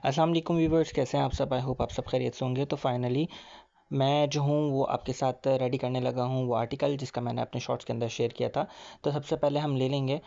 अस्सलाम वालेकुम व्यूवर्स, कैसे हैं आप सब। आई होप आप सब खैरियत से होंगे। तो फाइनली मैं जो हूँ वो आपके साथ रेडी करने लगा हूँ वो आर्टिकल जिसका मैंने अपने शॉर्ट्स के अंदर शेयर किया था। तो सबसे पहले हम ले लेंगे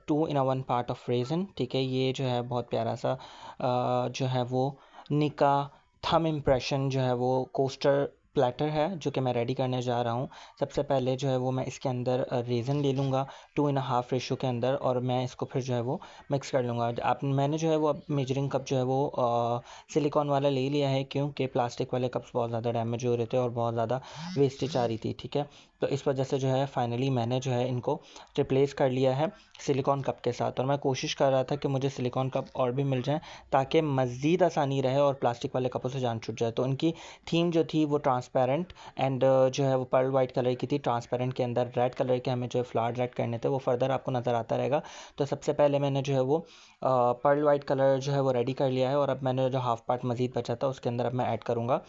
2 in 1 पार्ट ऑफ रेज़न। ठीक है, ये जो है बहुत प्यारा सा जो है वो निका थम इम्प्रेशन जो है वो कोस्टर प्लेटर है जो कि मैं रेडी करने जा रहा हूँ। सबसे पहले जो है वो मैं इसके अंदर रेज़न ले लूँगा 2.5 रेशो के अंदर, और मैं इसको फिर जो है वो मिक्स कर लूँगा। आप मैंने जो है वो अब मेजरिंग कप जो है वो सिलिकॉन वाला ले लिया है, क्योंकि प्लास्टिक वाले कप्स बहुत ज़्यादा डैमेज हो रहे थे और बहुत ज़्यादा वेस्टेज आ रही थी। ठीक है, तो इस वजह से जो है फाइनली मैंने जो है इनको रिप्लेस कर लिया है सिलिकॉन कप के साथ। और मैं कोशिश कर रहा था कि मुझे सिलिकॉन कप और भी मिल जाएँ ताकि मज़ीद आसानी रहे और प्लास्टिक वाले कपों से जान छूट जाए। तो उनकी थीम जो थी वो ट्रांसपेरेंट एंड जो है वो पर्ल वाइट कलर की थी। ट्रांसपेरेंट के अंदर रेड कलर के हमें जो है फ्लावर्स ऐड करने थे, वो फर्दर आपको नज़र आता रहेगा। तो सबसे पहले मैंने जो है वो पर्ल वाइट कलर जो है वो रेडी कर लिया है, और अब मैंने जो हाफ पार्ट मज़ीद बचा था उसके अंदर अब मैं ऐड करूँगा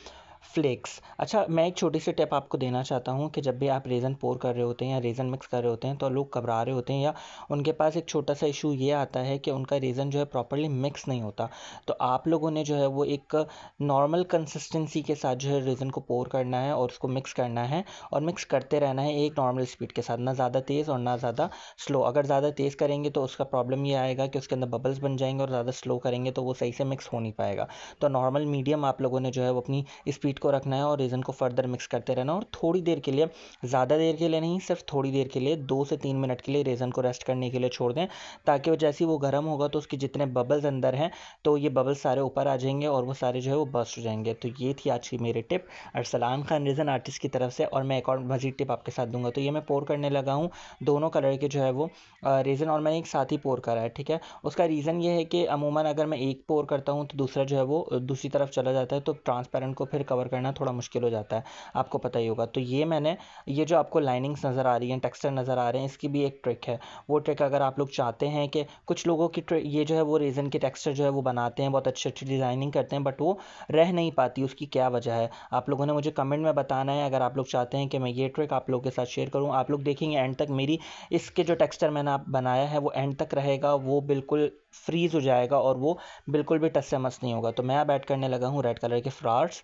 फ्लेक्स। अच्छा, मैं एक छोटी सी टिप आपको देना चाहता हूँ कि जब भी आप रेज़न पोर कर रहे होते हैं या रेज़न मिक्स कर रहे होते हैं तो लोग घबरा रहे होते हैं, या उनके पास एक छोटा सा इशू ये आता है कि उनका रेज़न जो है प्रॉपर्ली मिक्स नहीं होता। तो आप लोगों ने जो है वो एक नॉर्मल कंसिस्टेंसी के साथ जो है रेज़न को पोर करना है और उसको मिक्स करना है, और मिक्स करते रहना है एक नॉर्मल स्पीड के साथ, ना ज़्यादा तेज़ और ना ज़्यादा स्लो। अगर ज़्यादा तेज़ करेंगे तो उसका प्रॉब्लम ये आएगा कि उसके अंदर बबल्स बन जाएंगे, और ज़्यादा स्लो करेंगे तो वो सही से मिक्स हो नहीं पाएगा। तो नॉर्मल मीडियम आप लोगों ने जो है वो अपनी स्पीड को रखना है और रेज़न को फर्दर मिक्स करते रहना, और थोड़ी देर के लिए, ज़्यादा देर के लिए नहीं, सिर्फ थोड़ी देर के लिए 2 से 3 मिनट के लिए रेज़न को रेस्ट करने के लिए छोड़ दें, ताकि वो जैसे ही वो गर्म होगा तो उसके जितने बबल्स अंदर हैं तो ये बबल्स सारे ऊपर आ जाएंगे और वो सारे जो है वो बस्ट हो जाएंगे। तो ये थी आज की मेरी टिप अरसलान खान रेज़न आर्टिस्ट की तरफ से, और मैं एक और मज़ीद टिप आपके साथ दूंगा। तो ये मैं पोर करने लगा हूँ दोनों कलर के जो है वो रेज़न, और मैंने एक साथ ही पोर करा है। ठीक है, उसका रीज़न ये है कि अमूमन अगर मैं एक पोर करता हूँ तो दूसरा जो है वो दूसरी तरफ चला जाता है, तो ट्रांसपेरेंट को फिर कवर करना थोड़ा मुश्किल हो जाता है, आपको पता ही होगा। तो ये जो आपको लाइनिंग्स नज़र आ रही हैं, टेक्सचर नज़र आ रहे हैं, इसकी भी एक ट्रिक है। वो ट्रिक अगर आप लोग चाहते हैं कि कुछ लोगों की ये जो है वो रेज़न के टेक्सचर जो है वो बनाते हैं, बहुत अच्छी अच्छी डिज़ाइनिंग करते हैं, बट वो रह नहीं पाती, उसकी क्या वजह है आप लोगों ने मुझे कमेंट में बताना है। अगर आप लोग चाहते हैं कि मैं ये ट्रिक आप लोगों के साथ शेयर करूँ, आप लोग देखेंगे एंड तक मेरी इसके जो टेक्सचर मैंने आप बनाया है वो एंड तक रहेगा, वो बिल्कुल फ्रीज़ हो जाएगा और वो बिल्कुल भी टच से मस नहीं होगा। तो मैं अब ऐड करने लगा हूँ रेड कलर के फ्लावर्स।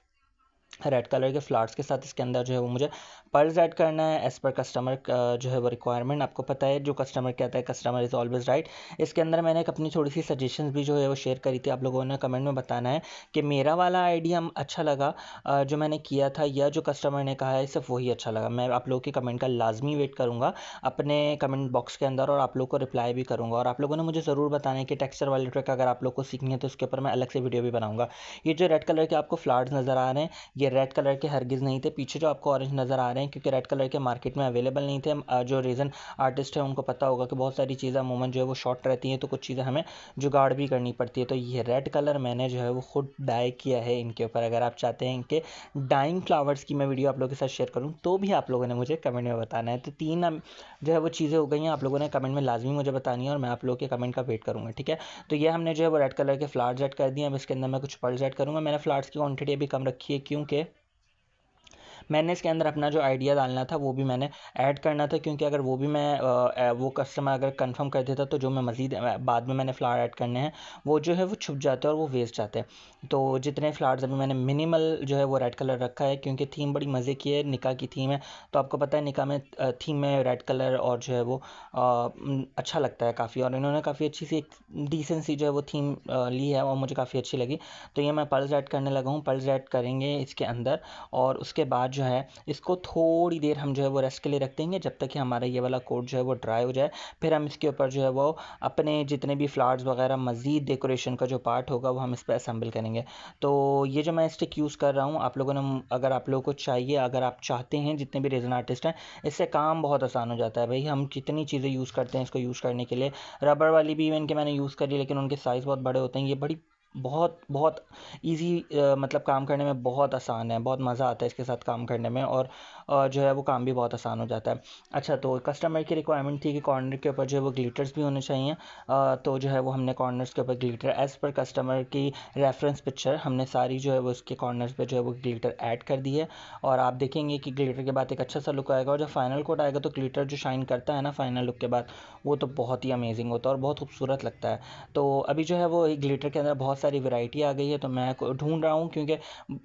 रेड कलर के फ्लावर्स के साथ इसके अंदर जो है वो मुझे पर्ल्स ऐड करना है एज़ पर कस्टमर जो है वो रिक्वायरमेंट। आपको पता है जो कस्टमर कहता है कस्टमर इज़ ऑलवेज राइट। इसके अंदर मैंने एक अपनी थोड़ी सी सजेशंस भी जो है वो शेयर करी थी, आप लोगों ने कमेंट में बताना है कि मेरा वाला आइडिया अच्छा लगा जो मैंने किया था, या जो कस्टमर ने कहा है सिर्फ वही अच्छा लगा। मैं आप लोगों के कमेंट का लाजमी वेट करूँगा अपने कमेंट बॉक्स के अंदर, और आप लोग को रिप्लाई भी करूँगा। और आप लोगों ने मुझे ज़रूर बताना है कि टेक्सचर वाली ट्रिक अगर आप लोग को सीखनी है तो उसके ऊपर मैं अलग से वीडियो भी बनाऊँगा। ये जो रेड कलर के आपको फ्लावर्स नज़र आ रहे हैं, ये रेड कलर के हरगिज़ नहीं थे। पीछे जो आपको ऑरेंज नज़र आ रहे हैं क्योंकि रेड कलर के मार्केट में अवेलेबल नहीं थे। जो रीज़न आर्टिस्ट है उनको पता होगा कि बहुत सारी चीज़ें अमूमन जो है वो शॉर्ट रहती हैं, तो कुछ चीज़ें हमें जुगाड़ भी करनी पड़ती है। तो ये रेड कलर मैंने जो है वो खुद डाई किया है इनके ऊपर। अगर आप चाहते हैं इनके डाइंग फ्लावर्स की मैं वीडियो आप लोगों के साथ शेयर करूँ तो भी आप लोगों ने मुझे कमेंट में बताना है। तो तीन जो है वो चीज़ें हो गई हैं, आप लोगों ने कमेंट में लाजमी मुझे बतानी है और मैं आप लोगों के कमेंट का वेट करूँगा। ठीक है, तो ये हमने जो है वो रेड कलर के फ्लावर्स ऐड कर दिए। अब इसके अंदर मैं कुछ पर्ल्स ऐड करूँगा। मैंने फ्लावर्स की क्वान्टिटी अभी कम रखी है क्योंकि मैंने इसके अंदर अपना जो आइडिया डालना था वो भी मैंने ऐड करना था, क्योंकि अगर वो भी मैं वो कस्टमर अगर कंफर्म कर देता तो जो मैं मज़ीद बाद में मैंने फ्लावर ऐड करने हैं वो जो है वो छुप जाते हैं और वो वेस्ट जाते हैं। तो जितने फ्लावर्स अभी मैंने मिनिमल जो है वो रेड कलर रखा है, क्योंकि थीम बड़ी मज़े की है, निकाह की थीम है। तो आपको पता है निकाह में थीम में रेड कलर और जो है वो अच्छा लगता है काफ़ी, और इन्होंने काफ़ी अच्छी सी एक डिसेंट सी जो है वो थीम ली है और मुझे काफ़ी अच्छी लगी। तो ये मैं पर्ल्स ऐड करने लगा हूँ। पर्ल्स ऐड करेंगे इसके अंदर, और उसके बाद जो है इसको थोड़ी देर हम जो है वो रेस्ट के लिए रख देंगे जब तक कि हमारा ये वाला कोट जो है वो ड्राई हो जाए। फिर हम इसके ऊपर जो है वो अपने जितने भी फ्लावर्स वगैरह मज़ीद डेकोरेशन का जो पार्ट होगा वो हम इस पर असेंबल करेंगे। तो ये जो मैं स्टिक यूज़ कर रहा हूँ, आप लोगों ने अगर आप लोगों को चाहिए, अगर आप चाहते हैं, जितने भी रेज़न आर्टिस्ट हैं, इससे काम बहुत आसान हो जाता है। भाई हम कितनी चीज़ें यूज़ करते हैं इसको यूज़ करने के लिए। रबड़ वाली भी इवन के मैंने यूज़ करी, लेकिन उनके साइज़ बहुत बड़े होते हैं। ये बड़ी बहुत बहुत ईज़ी मतलब काम करने में बहुत आसान है, बहुत मज़ा आता है इसके साथ काम करने में, और जो है वो काम भी बहुत आसान हो जाता है। अच्छा, तो कस्टमर की रिक्वायरमेंट थी कि कॉर्नर के ऊपर जो है वो ग्लिटर्स भी होने चाहिए। तो जो है वो हमने कॉर्नर्स के ऊपर ग्लिटर एज़ पर कस्टमर की रेफरेंस पिक्चर हमने सारी जो है वो उसके कॉर्नर्स पे जो है वो ग्लिटर ऐड कर दी है। और आप देखेंगे कि ग्लिटर के बाद एक अच्छा सा लुक आएगा, और जब फाइनल कोट आएगा तो ग्लिटर जो शाइन करता है ना फाइनल लुक के बाद, वो तो बहुत ही अमेजिंग होता है और बहुत खूबसूरत लगता है। तो अभी जो है वो ग्लिटर के अंदर बहुत सारी वैरायटी आ गई है, तो मैं ढूंढ रहा हूँ, क्योंकि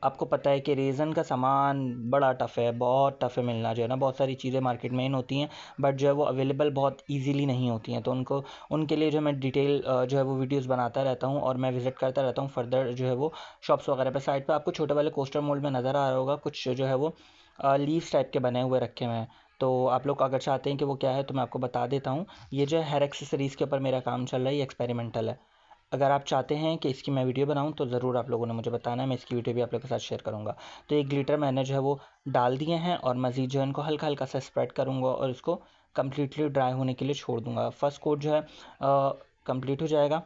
आपको पता है कि रेज़न का सामान बड़ा टफ़ है, बहुत टफ़ है मिलना जो है ना। बहुत सारी चीज़ें मार्केट में इन होती हैं, बट जो है वो अवेलेबल बहुत ईजीली नहीं होती हैं, तो उनके लिए जो मैं डिटेल जो है वो वीडियोज़ बनाता रहता हूँ और मैं विज़िट करता रहता हूँ फर्दर जो है वो शॉप्स वगैरह पे। साइड पे आपको छोटे वाले कोस्टर मोल्ड में नज़र आ रहा होगा, कुछ जो है वो लीव्स टाइप के बने हुए रखे हुए हैं। तो आप लोग अगर चाहते हैं कि वो क्या है तो मैं आपको बता देता हूँ। ये जो है हेयर एक्सेसरीज़ के ऊपर मेरा काम चल रहा है, ये एक्सपेरिमेंटल है। अगर आप चाहते हैं कि इसकी मैं वीडियो बनाऊं तो ज़रूर आप लोगों ने मुझे बताना है, मैं इसकी वीडियो भी आप लोगों के साथ शेयर करूंगा। तो ये ग्लिटर मैंने जो है वो डाल दिए हैं और मज़ीद जो है इनको हल्का हल्का सा स्प्रेड करूंगा और इसको कम्प्लीटली ड्राई होने के लिए छोड़ दूंगा। फर्स्ट कोट जो है कंप्लीट हो जाएगा,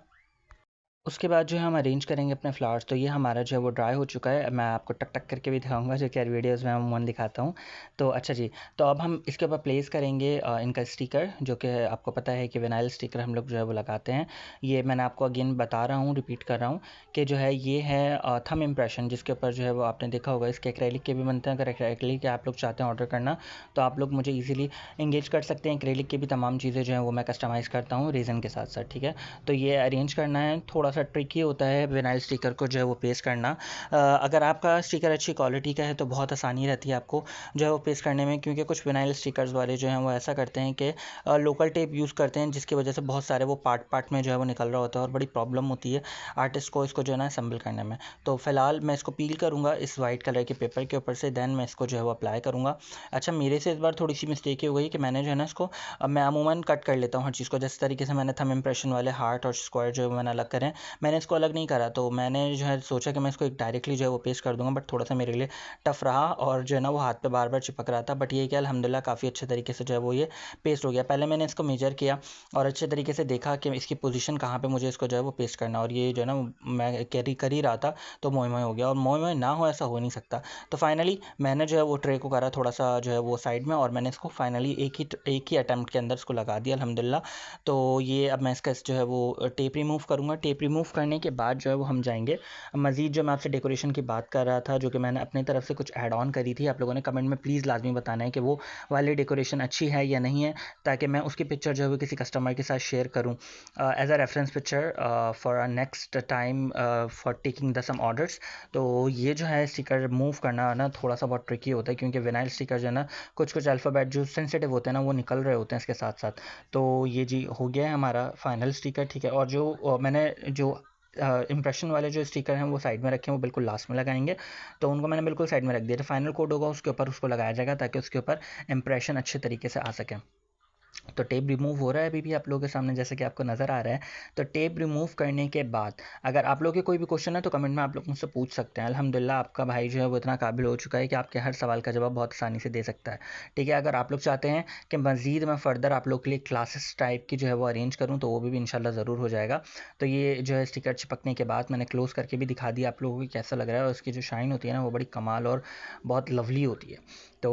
उसके बाद जो है हम अरेंज करेंगे अपने फ्लावर्स। तो ये हमारा जो है वो ड्राई हो चुका है, मैं आपको टक टक करके भी दिखाऊंगा, जो कि यार वीडियोज़ में अमूमन दिखाता हूँ। तो अच्छा जी, तो अब हम इसके ऊपर प्लेस करेंगे इनका स्टिकर, जो कि आपको पता है कि विनाइल स्टिकर हम लोग जो है वो लगाते हैं। ये मैंने आपको अगेन बता रहा हूँ, रिपीट कर रहा हूँ कि जो है ये है थम इम्प्रेशन, जिसके ऊपर जो है वो आपने देखा होगा इसके एक्रेलिक के भी बनते हैं। अगर एक्रेलिक के आप लोग चाहते हैं ऑर्डर करना तो आप लोग मुझे ईजिली इंगेज कर सकते हैं। एक्रेलिक की भी तमाम चीज़ें जो हैं वो मैं कस्टमाइज़ करता हूँ रीज़न के साथ साथ, ठीक है। तो ये अरेंज करना है, थोड़ा सा ट्रिकी होता है विनाइल स्टिकर को जो है वो पेस्ट करना। अगर आपका स्टिकर अच्छी क्वालिटी का है तो बहुत आसानी रहती है आपको जो है वो पेस्ट करने में, क्योंकि कुछ विनाइल स्टिकर्स वाले जो हैं वो ऐसा करते हैं कि लोकल टेप यूज़ करते हैं, जिसकी वजह से बहुत सारे वो पार्ट पार्ट में जो है वो निकल रहा होता है और बड़ी प्रॉब्लम होती है आर्टिस्ट को इसको जो है ना असेंबल करने में। तो फिलहाल मैं इसको पील करूँगा इस वाइट कलर के पेपर के ऊपर से, देन मैं इसको जो है वो अप्लाई करूँगा। अच्छा, मेरे से इस बार थोड़ी सी मिस्टेक हो गई कि मैंने जो है ना इसको मैं अमूमन कट कर लेता हूँ हर चीज़ को, जिस तरीके से मैंने थंब इम्प्रेशन वाले हार्ट और स्क्वायर जो है मैंने अलग करें, मैंने इसको अलग नहीं करा। तो मैंने जो है सोचा कि मैं इसको एक डायरेक्टली जो है वो पेस्ट कर दूंगा, बट थोड़ा सा मेरे लिए टफ रहा और जो है ना वो हाथ पे बार बार चिपक रहा था। बट ये कि अल्हम्दुलिल्लाह काफ़ी अच्छे तरीके से जो है वो ये पेस्ट हो गया। पहले मैंने इसको मेजर किया और अच्छे तरीके से देखा कि इसकी पोजीशन कहाँ पे मुझे इसको जो है वो पेस्ट करना, और ये जो है ना मैं कैरी कर ही रहा था तो मोए मोए हो गया, और मोए मोए ना हो ऐसा हो नहीं सकता। तो फाइनली मैंने जो है वो ट्रे को करा थोड़ा सा जो है वो साइड में, और मैंने इसको फाइनली एक ही अटैम्प्ट के अंदर इसको लगा दिया अल्हम्दुलिल्लाह। तो ये अब मैं इसका जो है वो टेप रिमूव करूँगा। टेप रिमूव करने के बाद जो है वो हम जाएंगे मज़ीद, जो मैं आपसे डेकोरेशन की बात कर रहा था, जो कि मैंने अपनी तरफ से कुछ ऐड ऑन करी थी। आप लोगों ने कमेंट में प्लीज़ लाजमी बताना है कि वो वाली डेकोरेशन अच्छी है या नहीं है, ताकि मैं उसकी पिक्चर जो है वो किसी कस्टमर के साथ शेयर करूँ as a reference picture for a next time for taking the some orders. तो ये जो है स्टिकर मूव करना ना थोड़ा सा बहुत ट्रिकी होता है, क्योंकि विनाइल स्टिकर जो है ना कुछ कुछ अल्फ़ाबेट जो सेंसिटिव होते हैं ना वो निकल रहे होते हैं इसके साथ साथ। तो ये जी हो गया है हमारा फाइनल स्टिकर, ठीक है। और जो मैंने जो इम्प्रेशन वाले जो स्टिकर हैं वो साइड में रखे हैं, वो बिल्कुल लास्ट में लगाएंगे। तो उनको मैंने बिल्कुल साइड में रख दिया, तो फाइनल कोड होगा उसके ऊपर उसको लगाया जाएगा, ताकि उसके ऊपर इम्प्रेशन अच्छे तरीके से आ सके। तो टेप रिमूव हो रहा है अभी भी आप लोगों के सामने, जैसे कि आपको नज़र आ रहा है। तो टेप रिमूव करने के बाद अगर आप लोगों के कोई भी क्वेश्चन है तो कमेंट में आप लोग मुझसे पूछ सकते हैं। अल्हम्दुलिल्लाह आपका भाई जो है वो इतना काबिल हो चुका है कि आपके हर सवाल का जवाब बहुत आसानी से दे सकता है, ठीक है। अगर आप लोग चाहते हैं कि मज़ीद मैं फ़र्दर आप लोग के लिए क्लासेस टाइप की जो है वो अरेंज करूँ तो वो भी इंशाल्लाह ज़रूर हो जाएगा। तो ये जो है स्टिकर चिपकने के बाद मैंने क्लोज़ करके भी दिखा दिया आप लोगों को कैसा लग रहा है, और उसकी जो शाइन होती है ना वो बड़ी कमाल और बहुत लवली होती है। तो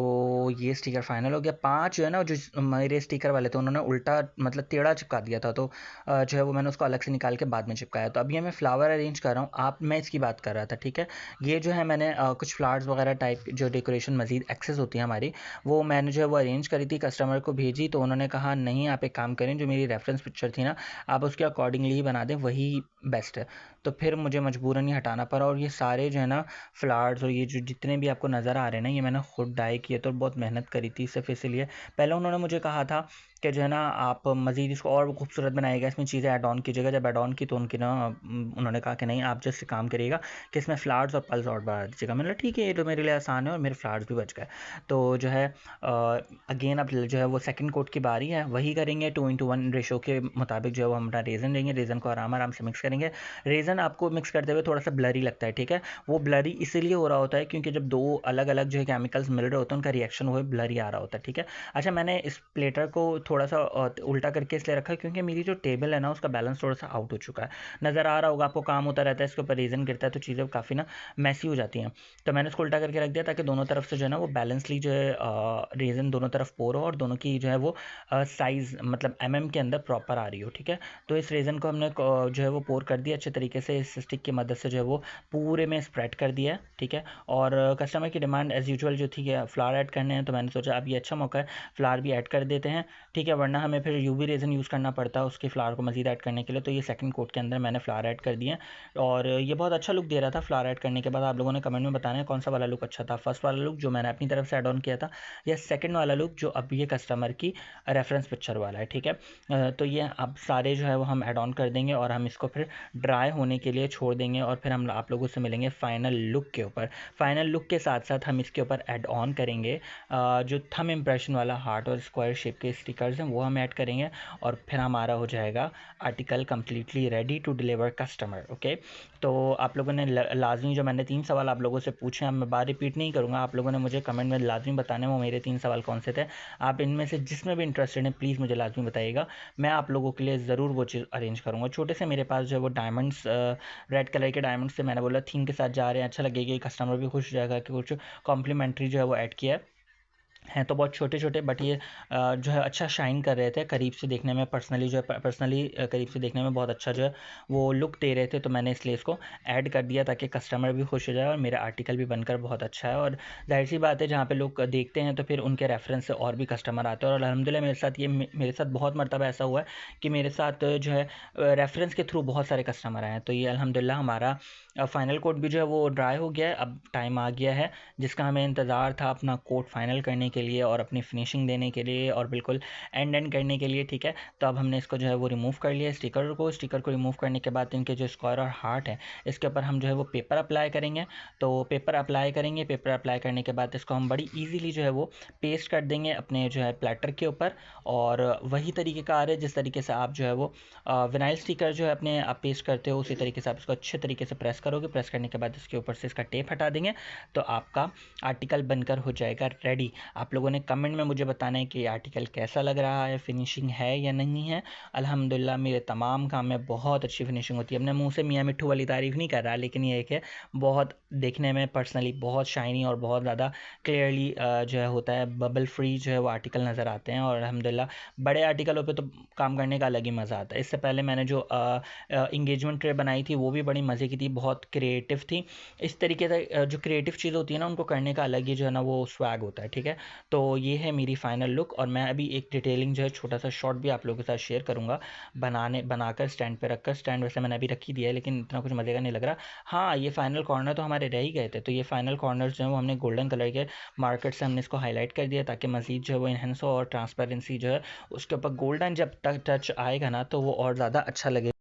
ये स्टिकर फाइनल हो गया। 5 जो है ना, जो मेरे स्टिकर वाले थे उन्होंने उल्टा मतलब टेढ़ा चिपका दिया था, तो जो है वो मैंने उसको अलग से निकाल के बाद में चिपकाया। तो अभी ये मैं फ्लावर अरेंज कर रहा हूँ, मैं इसकी बात कर रहा था, ठीक है। ये जो है मैंने कुछ फ्लावर्स वगैरह टाइप जो डेकोरेशन मज़ीद एक्सेस होती है हमारी, वो मैंने जो है वो अरेंज करी थी, कस्टमर को भेजी, तो उन्होंने कहा नहीं आप एक काम करें, जो मेरी रेफरेंस पिक्चर थी ना आप उसके अकॉर्डिंगली ही बना दें, वही बेस्ट है। तो फिर मुझे मजबूरन ही हटाना पड़ा, और ये सारे जो है ना फ्लावर्स और ये जो जितने भी आपको नज़र आ रहे हैं ना, ये मैंने खुद डाई किए, तो बहुत मेहनत करी थी सिर्फ इसीलिए। पहले उन्होंने मुझे कहा था कि जो है ना आप मज़ीद इसको और खूबसूरत बनाइएगा, इसमें चीज़ें ऐड ऑन कीजिएगा। जब ऐड ऑन की तो उन्होंने कहा कि नहीं आप जस्ट काम करिएगा कि इसमें फ्लावर्स और पल्स और बढ़ा दीजिएगा। मैंने कहा ठीक है, ये तो मेरे लिए आसान है, और मेरे फ्लावर्स भी बच गए। तो जो है अगेन अब जो है वो सेकंड कोट की बारी है, वही करेंगे 2:1 रेशो के मुताबिक जो है वो हम अपना रेज़न लेंगे, रेज़न को आराम आराम से मिक्स करेंगे। रेज़न आपको मिक्स करते हुए थोड़ा सा ब्लरी लगता है, ठीक है। वो ब्लरी इसीलिए हो रहा होता है क्योंकि जब दो अलग अलग जो है केमिकल्स मिल रहे होते हैं उनका रिएक्शन हुए ब्लरी आ रहा होता है, ठीक है। अच्छा, मैंने इस प्लेटर को थोड़ा सा उल्टा करके इसलिए रखा क्योंकि मेरी जो टेबल है ना उसका बैलेंस थोड़ा सा आउट हो चुका है। नज़र आ रहा होगा आपको, काम होता रहता है इसके ऊपर, रेज़न गिरता है तो चीज़ें काफ़ी ना मैसी हो जाती हैं। तो मैंने इसको उल्टा करके रख दिया ताकि दोनों तरफ से जो है ना वो बैलेंसली जो है रेज़न दोनों तरफ पोर हो, और दोनों की जो है वो साइज़ मतलब के अंदर प्रॉपर आ रही हो, ठीक है। तो इस रेज़न को हमने जो है वो पोर कर दिया अच्छे तरीके से, इस स्टिक की मदद से जो है वो पूरे में स्प्रेड कर दिया है, ठीक है। और कस्टमर की डिमांड एज़ यूजुअल जो थी, फ्लावर ऐड करने हैं, तो मैंने सोचा अब ये अच्छा मौका है, फ्लावर भी ऐड कर देते हैं, ठीक है, वरना हमें फिर यूवी रेजन यूज़ करना पड़ता है उसके फ्लावर को मज़ीद ऐड करने के लिए। तो ये सेकंड कोट के अंदर मैंने फ्लावर ऐड कर दिए और ये बहुत अच्छा लुक दे रहा था। फ्लावर ऐड करने के बाद आप लोगों ने कमेंट में बताना है कौन सा वाला लुक अच्छा था, फर्स्ट वाला लुक जो मैंने अपनी तरफ से ऐड ऑन किया था या सेकंड वाला लुक जो अब ये कस्टमर की रेफरेंस पिक्चर वाला है, ठीक है। तो ये अब सारे जो है वो हम ऐड ऑन कर देंगे और हम इसको फिर ड्राई होने के लिए छोड़ देंगे और फिर हम आप लोगों से मिलेंगे फाइनल लुक के ऊपर। फाइनल लुक के साथ साथ हम इसके ऊपर ऐड ऑन करेंगे जो थंब इम्प्रेशन वाला हार्ट और स्क्वायर शेप के स्टिकर्स हैं वो हम ऐड करेंगे और फिर हमारा हो जाएगा article completely ready to deliver customer. Okay, तो आप लोगों ने लाजमी जो मैंने 3 सवाल आप लोगों से पूछे हैं, मैं बार रिपीट नहीं करूँगा, आप लोगों ने मुझे कमेंट में लाजमी बताने वो मेरे 3 सवाल कौन से थे। आप इनमें से जिसमें भी इंटरेस्टेड हैं प्लीज़ मुझे लाजमी बताइएगा, मैं आप लोगों के लिए ज़रूर वो चीज़ अरेंज करूँगा। छोटे से मेरे पास जो है वो डायमंड्स, रेड कलर के डायमंड्स से मैंने बोला थीम के साथ जा रहे हैं, अच्छा लगेगा, कस्टमर भी खुश हो जाएगा कि कुछ कॉम्प्लीमेंट्री जो है वो ऐड किया हैं। तो बहुत छोटे छोटे बट ये जो है अच्छा शाइन कर रहे थे, करीब से देखने में पर्सनली जो है पर्सनली करीब से देखने में बहुत अच्छा जो है वो लुक दे रहे थे, तो मैंने इसलिए इसको ऐड कर दिया ताकि कस्टमर भी खुश हो जाए और मेरा आर्टिकल भी बनकर बहुत अच्छा है। और जाहिर सी बात है जहाँ पे लोग देखते हैं तो फिर उनके रेफरेंस से और भी कस्टमर आते हैं और अल्हम्दुलिल्लाह मेरे साथ ये मेरे साथ बहुत मरतबा ऐसा हुआ है कि मेरे साथ जो है रेफरेंस के थ्रू बहुत सारे कस्टमर आए हैं। तो ये अल्हम्दुलिल्लाह हमारा फ़ाइनल कोट भी जो है वो ड्राई हो गया है, अब टाइम आ गया है जिसका हमें इंतज़ार था अपना कोट फाइनल करने के लिए और अपनी फिनिशिंग देने के लिए और बिल्कुल एंड करने के लिए, ठीक है। तो अब हमने इसको जो है वो रिमूव कर लिया स्टिकर को रिमूव करने के बाद इनके जो स्क्वायर और हार्ट है इसके ऊपर हम जो है वो पेपर अप्लाई करेंगे। तो पेपर अप्लाई करने के बाद इसको हम बड़ी ईजीली जो है वो पेस्ट कर देंगे अपने जो है प्लेटर के ऊपर। और वही तरीके का आ रहा है जिस तरीके से आप जो है वो विनाइल स्टिकर जो है अपने आप पेस्ट करते हो, उसी तरीके से आप इसको अच्छे तरीके से प्रेस करोगे। प्रेस करने के बाद इसके ऊपर से इसका टेप हटा देंगे तो आपका आर्टिकल बनकर हो जाएगा रेडी। आप लोगों ने कमेंट में मुझे बताना है कि आर्टिकल कैसा लग रहा है, फिनिशिंग है या नहीं है। अल्हम्दुलिल्लाह मेरे तमाम काम में बहुत अच्छी फिनिशिंग होती है। अपने मुंह से मियाँ मिट्ठू वाली तारीफ़ नहीं कर रहा, लेकिन ये है बहुत देखने में पर्सनली बहुत शाइनी और बहुत ज़्यादा क्लियरली जो है होता है, बबल फ्री जो है वो आर्टिकल नज़र आते हैं। और अल्हम्दुलिल्लाह बड़े आर्टिकलों पे तो काम करने का अलग ही मज़ा आता है। इससे पहले मैंने जो इंगेजमेंट ट्रे बनाई थी वो भी बड़ी मज़े की थी, बहुत क्रिएटिव थी। इस तरीके से जो क्रिएटिव चीज़ होती है ना उनको करने का अलग ही जो है ना वो स्वैग होता है, ठीक है। तो ये है मेरी फाइनल लुक और मैं अभी एक डिटेलिंग जो है छोटा सा शॉट भी आप लोगों के साथ शेयर करूँगा बनाकर स्टैंड पे रखकर। स्टैंड वैसे मैंने अभी रख ही दिया है लेकिन इतना कुछ मज़े का नहीं लग रहा। हाँ, ये फाइनल कॉर्नर तो हमारे रह ही गए थे, तो ये फाइनल कॉर्नर जो है वो हमने गोल्डन कलर के मार्केट से हमने इसको हाईलाइट कर दिया ताकि मज़ीद जो है वो इन्हेंस हो और ट्रांसपेरेंसी जो है उसके ऊपर गोल्डन जब तक टच आएगा ना तो वो और ज़्यादा अच्छा लगेगा।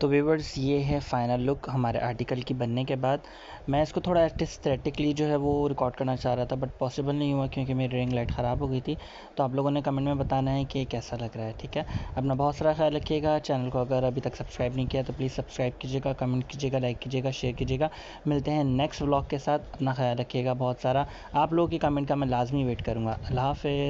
तो व्यूवर्स ये है फ़ाइनल लुक हमारे आर्टिकल की बनने के बाद। मैं इसको थोड़ा एस्थेटिकली जो है वो रिकॉर्ड करना चाह रहा था बट पॉसिबल नहीं हुआ क्योंकि मेरी रिंग लाइट ख़राब हो गई थी। तो आप लोगों ने कमेंट में बताना है कि कैसा लग रहा है, ठीक है। अपना बहुत सारा ख्याल रखिएगा। चैनल को अगर अभी तक सब्सक्राइब नहीं किया तो प्लीज़ सब्सक्राइब कीजिएगा, कमेंट कीजिएगा, लाइक कीजिएगा, शेयर कीजिएगा। मिलते हैं नेक्स्ट व्लॉग के साथ। अपना ख्याल रखिएगा बहुत सारा। आप लोगों की कमेंट का मैं लाजमी वेट करूँगा। अल्लाह हाफ़िज़।